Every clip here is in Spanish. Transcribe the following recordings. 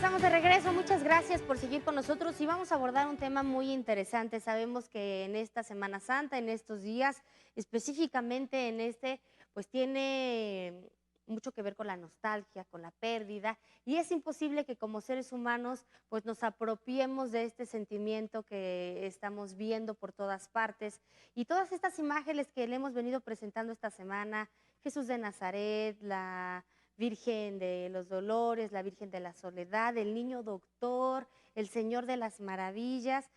estamos de regreso. Muchas gracias por seguir con nosotros y vamos a abordar un tema muy interesante. Sabemos que en esta Semana Santa, en estos días, específicamente en este, pues tiene mucho que ver con la nostalgia, con la pérdida, y es imposible que como seres humanos pues nos apropiemos de este sentimiento que estamos viendo por todas partes. Y todas estas imágenes que le hemos venido presentando esta semana, Jesús de Nazaret, la Virgen de los Dolores, la Virgen de la Soledad, el Niño Doctor, el Señor de las Maravillas,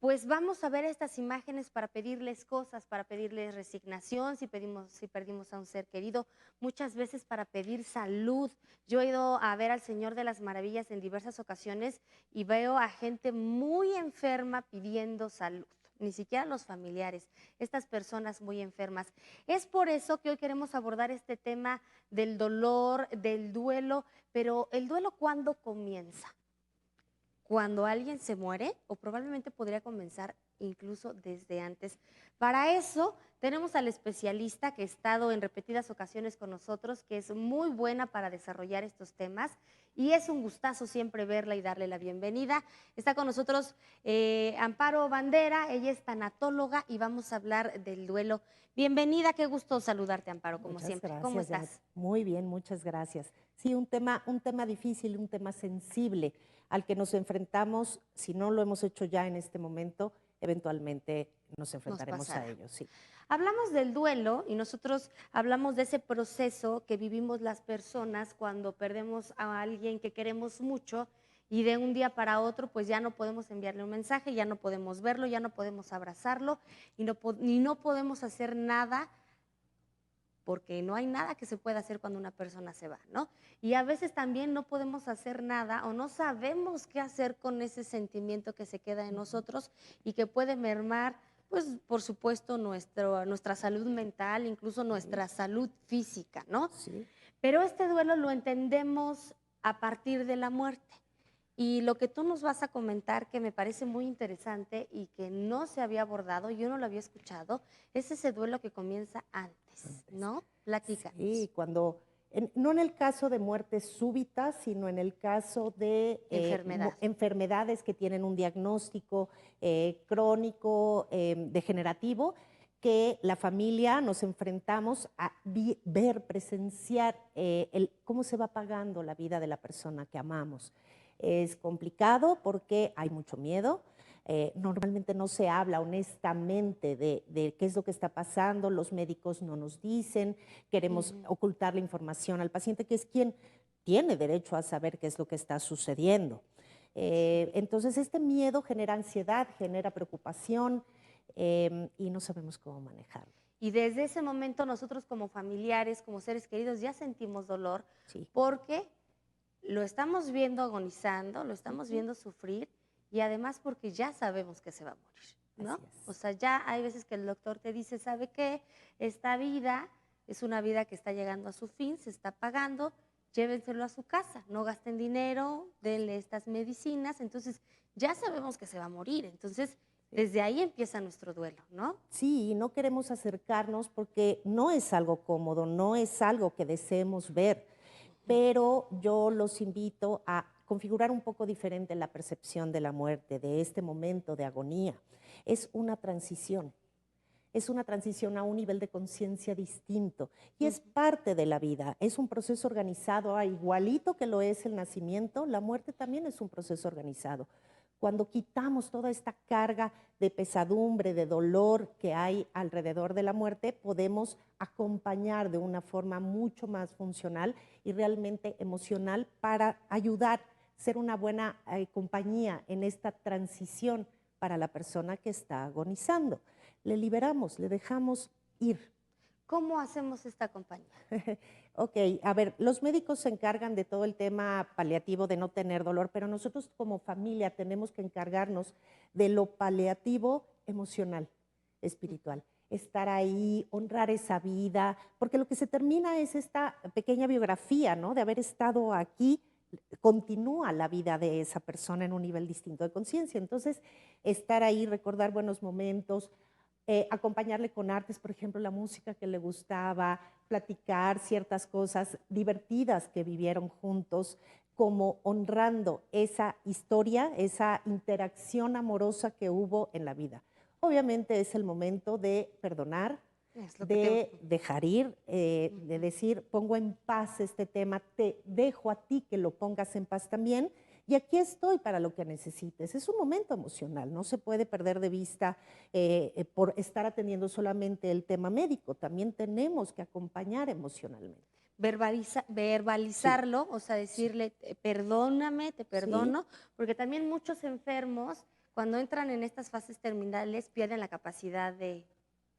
pues vamos a ver estas imágenes para pedirles cosas, para pedirles resignación, si perdimos a un ser querido, muchas veces para pedir salud. Yo he ido a ver al Señor de las Maravillas en diversas ocasiones y veo a gente muy enferma pidiendo salud, ni siquiera los familiares, estas personas muy enfermas. Es por eso que hoy queremos abordar este tema del dolor, del duelo, pero ¿el duelo cuándo comienza? Cuando alguien se muere, o probablemente podría comenzar incluso desde antes. Para eso tenemos al especialista que ha estado en repetidas ocasiones con nosotros, que es muy buena para desarrollar estos temas y es un gustazo siempre verla y darle la bienvenida. Está con nosotros Amparo Bandera, ella es tanatóloga y vamos a hablar del duelo. Bienvenida, qué gusto saludarte, Amparo, como Muchas siempre. ¿Cómo gracias, Janet. estás? Muy bien, muchas gracias. Sí, un tema difícil, un tema sensible al que nos enfrentamos, si no lo hemos hecho ya en este momento, eventualmente nos Nos enfrentaremos a pasará. ello, sí. Hablamos del duelo y nosotros hablamos de ese proceso que vivimos las personas cuando perdemos a alguien que queremos mucho y de un día para otro pues ya no podemos enviarle un mensaje, ya no podemos verlo, ya no podemos abrazarlo y no podemos hacer nada porque no hay nada que se pueda hacer cuando una persona se va, ¿no? Y a veces también no podemos hacer nada o no sabemos qué hacer con ese sentimiento que se queda en nosotros y que puede mermar, pues, por supuesto, nuestra salud mental, incluso Sí, nuestra salud física, ¿no? sí. Pero este duelo lo entendemos a partir de la muerte. Y lo que tú nos vas a comentar, que me parece muy interesante y que no se había abordado, yo no lo había escuchado, es ese duelo que comienza antes, Antes. ¿no? Platícanos. Sí, no en el caso de muertes súbitas, sino en el caso de Enfermedad. enfermedades que tienen un diagnóstico crónico, degenerativo, que la familia nos enfrentamos a ver, presenciar cómo se va pagando la vida de la persona que amamos. Es complicado porque hay mucho miedo. Normalmente no se habla honestamente de qué es lo que está pasando, los médicos no nos dicen, queremos Ujú. ocultar la información al paciente, que es quien tiene derecho a saber qué es lo que está sucediendo. Sí. Entonces, este miedo genera ansiedad, genera preocupación y no sabemos cómo manejarlo. Y desde ese momento nosotros como familiares, como seres queridos, ya sentimos dolor Sí. porque lo estamos viendo agonizando, lo estamos Ujú. viendo sufrir y además porque ya sabemos que se va a morir, ¿no? Así O es. sea, ya hay veces que el doctor te dice, ¿sabe qué? Esta vida es una vida que está llegando a su fin, se está pagando, llévenselo a su casa, no gasten dinero, denle estas medicinas, entonces ya sabemos que se va a morir, entonces Sí. desde ahí empieza nuestro duelo, ¿no? Sí, y no queremos acercarnos porque no es algo cómodo, no es algo que deseemos ver, pero yo los invito a configurar un poco diferente la percepción de la muerte, de este momento de agonía. Es una transición a un nivel de conciencia distinto y es Ujú. parte de la vida, es un proceso organizado, igualito que lo es el nacimiento, la muerte también es un proceso organizado. Cuando quitamos toda esta carga de pesadumbre, de dolor que hay alrededor de la muerte, podemos acompañar de una forma mucho más funcional y realmente emocional para ayudar, ser una buena compañía en esta transición para la persona que está agonizando. Le liberamos, le dejamos ir. ¿Cómo hacemos esta compañía? Ok, a ver, los médicos se encargan de todo el tema paliativo, de no tener dolor, pero nosotros como familia tenemos que encargarnos de lo paliativo emocional, Ujú. espiritual. Estar ahí, honrar esa vida, porque lo que se termina es esta pequeña biografía, ¿no? De haber estado aquí, continúa la vida de esa persona en un nivel distinto de conciencia. Entonces, estar ahí, recordar buenos momentos, acompañarle con artes, por ejemplo, la música que le gustaba, platicar ciertas cosas divertidas que vivieron juntos, como honrando esa historia, esa interacción amorosa que hubo en la vida. Obviamente es el momento de perdonar, Es lo que de dejar ir, de Ujú. decir, pongo en paz este tema, te dejo a ti que lo pongas en paz también, y aquí estoy para lo que necesites. Es un momento emocional, no se puede perder de vista por estar atendiendo solamente el tema médico, también tenemos que acompañar emocionalmente. Sí, Verbalizarlo, o sea, sí, decirle, perdóname, te sí, perdono, porque también muchos enfermos, cuando entran en estas fases terminales, pierden la capacidad de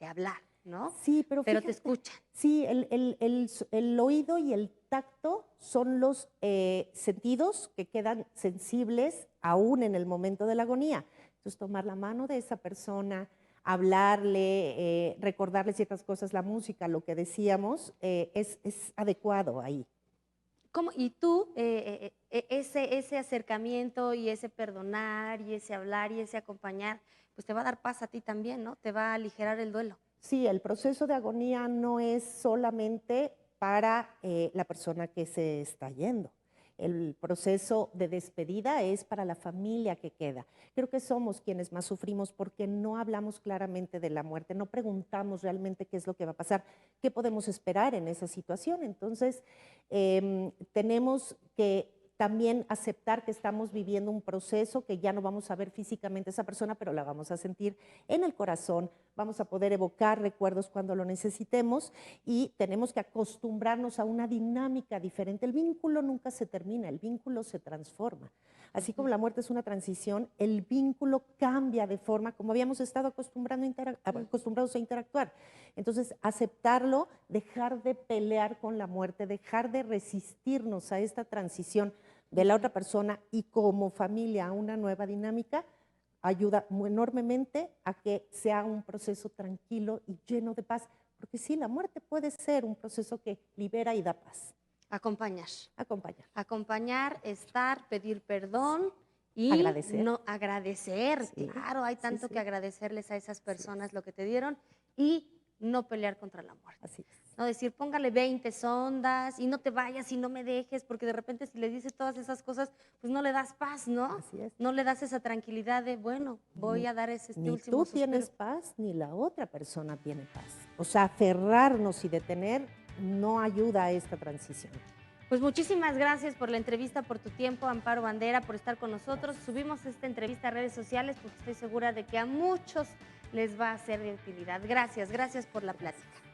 hablar, ¿no? sí, pero Pero te fíjate, escuchan. sí, el oído y el tacto son los sentidos que quedan sensibles aún en el momento de la agonía. Entonces, tomar la mano de esa persona, hablarle, recordarle ciertas cosas, la música, lo que decíamos, es adecuado ahí. ¿Cómo? Y tú, ese acercamiento y ese perdonar y ese hablar y ese acompañar, pues te va a dar paz a ti también, ¿no? Te va a aligerar el duelo. Sí, el proceso de agonía no es solamente para la persona que se está yendo. El proceso de despedida es para la familia que queda. Creo que somos quienes más sufrimos porque no hablamos claramente de la muerte, no preguntamos realmente qué es lo que va a pasar, qué podemos esperar en esa situación. Entonces, tenemos que también aceptar que estamos viviendo un proceso que ya no vamos a ver físicamente a esa persona, pero la vamos a sentir en el corazón, vamos a poder evocar recuerdos cuando lo necesitemos y tenemos que acostumbrarnos a una dinámica diferente. El vínculo nunca se termina, el vínculo se transforma. Así como Ujú. la muerte es una transición, el vínculo cambia de forma como habíamos estado acostumbrados a interactuar. Entonces, aceptarlo, dejar de pelear con la muerte, dejar de resistirnos a esta transición de la Ujú. otra persona y como familia a una nueva dinámica, ayuda enormemente a que sea un proceso tranquilo y lleno de paz. Porque sí, la muerte puede ser un proceso que libera y da paz. Acompañar. Acompañar. Acompañar, estar, pedir perdón y Agradecer. no agradecer, Sí, claro, hay sí, tanto que sí. agradecerles a esas Así personas es. lo que te dieron y no pelear contra la muerte. Así es. No decir, póngale 20 sondas y no te vayas y no me dejes, porque de repente si le dices todas esas cosas, pues no le das paz, ¿no? Así es. No le das esa tranquilidad de, bueno, voy Ni, a dar este ni último tú suspiro. tienes paz, ni la otra persona tiene paz. O sea, aferrarnos y detener no ayuda a esta transición. Pues muchísimas gracias por la entrevista, por tu tiempo, Amparo Bandera, por estar con nosotros. Gracias. Subimos esta entrevista a redes sociales porque estoy segura de que a muchos les va a ser de utilidad. Gracias, gracias por la Gracias. plática.